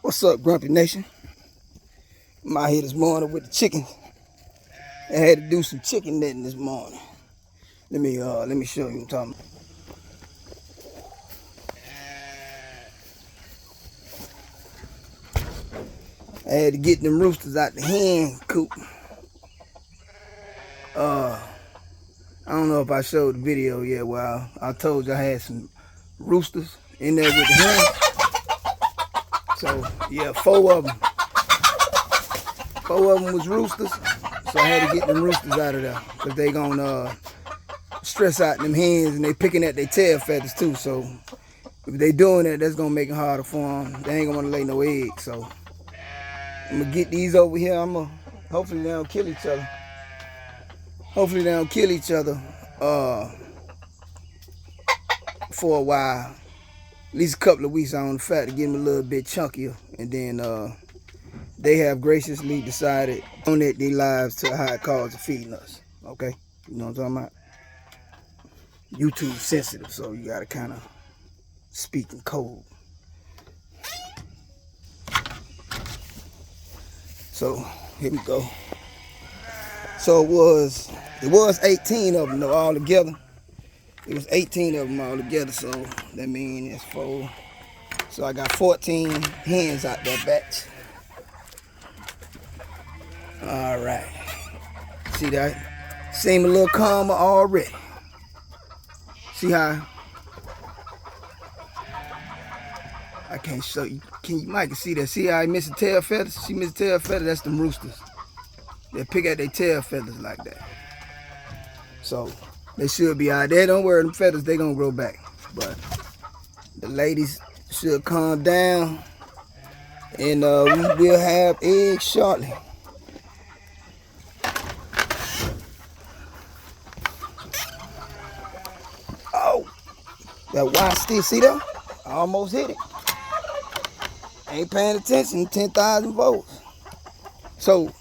What's up, Grumpy Nation? I'm out here this morning with the chickens. I had to do some chicken netting this morning. Let me show you what I'm talking about. I had to get them roosters out the hen coop. I don't know if I showed the video yet. Well, I told you I had some roosters in there with the hens. So yeah, four of them. Four of them was roosters. So I had to get them roosters out of there because they gonna stress out them hens, and they picking at their tail feathers too. So if they doing that, that's gonna make it harder for them. They ain't gonna wanna lay no eggs. So I'm gonna get these over here. Hopefully they don't kill each other. Hopefully they don't kill each other for a while. At least a couple of weeks on the fact to get them a little bit chunkier. And then they have graciously decided to donate their lives to a high cause of feeding us. Okay? You know what I'm talking about? YouTube sensitive, so you gotta kind of speak in code. So here we go. So it was 18 of them though, all together. It was 18 of them all together, so that means it's 4. So I got 14 hens out that batch. All right. See that? Seem a little calmer already. See how? I can't show you. You might see that? See how I missed the tail feathers? She missed the tail feathers. That's them roosters. They pick at their tail feathers like that. So they should be out there. Don't worry, them feathers, they gonna grow back. But the ladies should calm down, and we will have eggs shortly. Oh, that wide stick, see that? I almost hit it. Ain't paying attention, 10,000 volts. So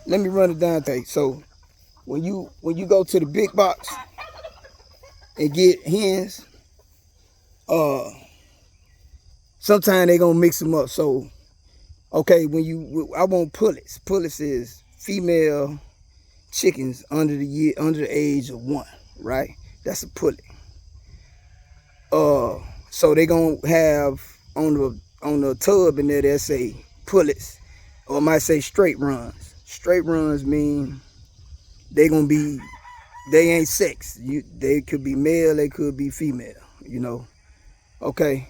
let me run it down to you. So when you go to the big box and get hens, sometimes they gonna mix them up. So okay, I want pullets. Pullets is female chickens under the age of 1, right? That's a pullet. So they gonna have on the tub in there, they'll say pullets, or it might say straight runs. Straight runs mean they ain't sex. They could be male, they could be female, you know. Okay,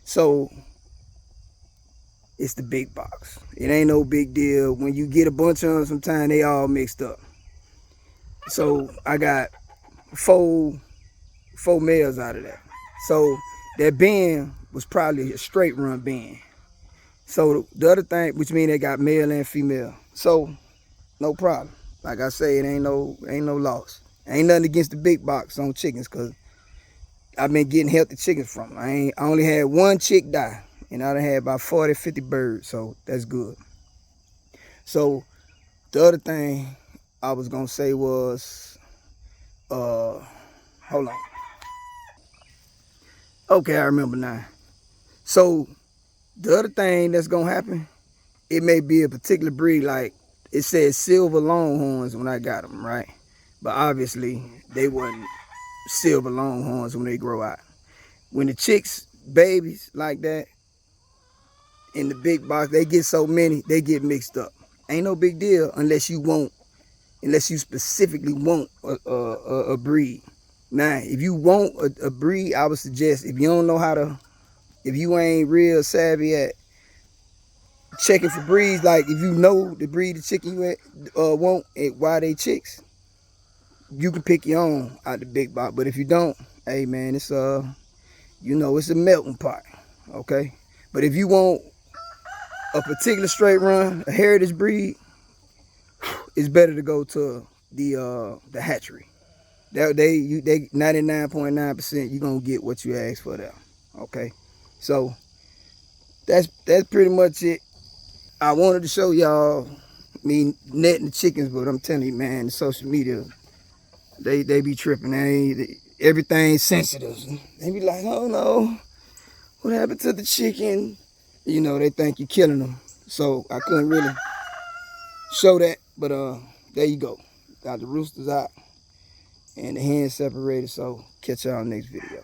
so it's the big box. It ain't no big deal. When you get a bunch of them, sometimes they all mixed up. So I got four males out of that. So that bin was probably a straight run bin. So the other thing, which means they got male and female. So no problem. Like I say, it ain't no loss. Ain't nothing against the big box on chickens, cause I've been getting healthy chickens from them. I only had one chick die, and I done had about 40, 50 birds, so that's good. So the other thing I was gonna say was, hold on. Okay, I remember now. So the other thing that's gonna happen, it may be a particular breed, like it says silver longhorns when I got them, right? But obviously they wasn't silver longhorns when they grow out. When the chicks, babies like that, in the big box, they get so many, they get mixed up. Ain't no big deal unless you specifically want a breed. Now, if you want a breed, I would suggest, if you ain't real savvy at checking for breeds, like if you know the breed of chicken you want and why they chicks, you can pick your own out the big box. But if you don't, hey man, it's it's a melting pot, okay? But if you want a particular straight run, a heritage breed, it's better to go to the hatchery. They 99.9% you're gonna get what you ask for there. Okay. So that's pretty much it. I wanted to show y'all me netting the chickens, but I'm telling you, man, the social media, they be tripping. Everything's sensitive. They be like, oh no, what happened to the chicken? you know, they think you're killing them. So I couldn't really show that, but there you go. Got the roosters out and the hens separated. So catch y'all next video.